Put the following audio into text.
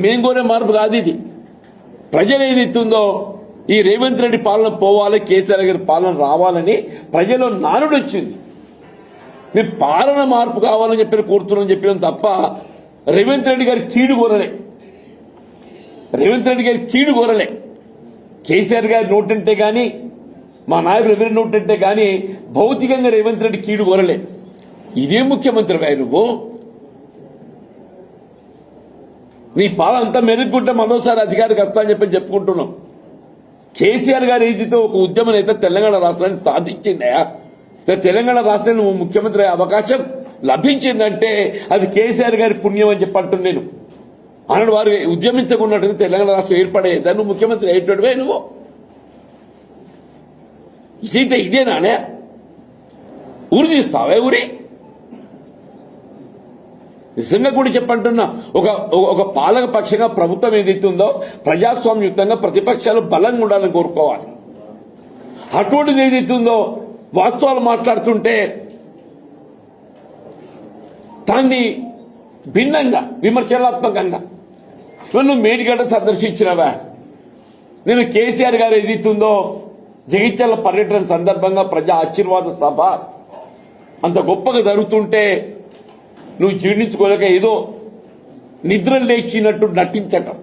మేము కోరే మార్పు కాదు ఇది. ప్రజలు ఏదైతుందో ఈ రేవంత్ రెడ్డి పాలన పోవాలి, కేసీఆర్ గారి పాలన రావాలని ప్రజల్లో నానుడు వచ్చింది. మేము పాలన మార్పు కావాలని చెప్పి కోరుతున్నాం చెప్పినాం తప్ప రేవంత్ రెడ్డి గారి కీడు కోరలే. రేవంత్ రెడ్డి గారి కీడు కోరలే. కేసీఆర్ గారి నోటంటే గాని, మా నాయకులు ఎవరి నోటంటే గాని భౌతికంగా రేవంత్ రెడ్డి కీడు కోరలే. ఇదే ముఖ్యమంత్రి నువ్వు. నీ పాలన అంతా మెరుగుకుంటే మరోసారి అధికారికి వస్తా అని చెప్పి చెప్పుకుంటున్నాం. కేసీఆర్ గారి ఏదితో ఒక ఉద్యమం అయితే తెలంగాణ రాష్ట్రాన్ని సాధించిందయా. తెలంగాణ రాష్ట్రాన్ని ముఖ్యమంత్రి అయ్యే అవకాశం లభించిందంటే అది కేసీఆర్ గారి పుణ్యం అని చెప్పంటున్నాను నేను. అన్నాడు వారు ఉద్యమించకున్నట్టు తెలంగాణ రాష్ట్రం ఏర్పడేదా, నువ్వు ముఖ్యమంత్రి అయ్యేటోడివే. నువ్వు ఇదేనానే ఊరి తీస్తావే ఊరి. నిజంగా కూడా చెప్పంటున్నా, ఒక పాలక పక్షంగా ప్రభుత్వం ఏదైతుందో ప్రజాస్వామ్యయుక్తంగా ప్రతిపక్షాలు బలంగా ఉండాలని కోరుకోవాలి. అటువంటిది ఏదైతుందో వాస్తవాలు మాట్లాడుతుంటే దాన్ని భిన్నంగా విమర్శనాత్మకంగా నువ్వు మేడిగడ్డ సందర్శించినవా. నేను కేసీఆర్ గారు ఏదైతుందో జగిత్యాల పర్యటన సందర్భంగా ప్రజా ఆశీర్వాద సభ అంత గొప్పగా జరుగుతుంటే నువ్వు జీర్ణించుకోలేక ఏదో నిద్ర లేచినట్టు నటించటం.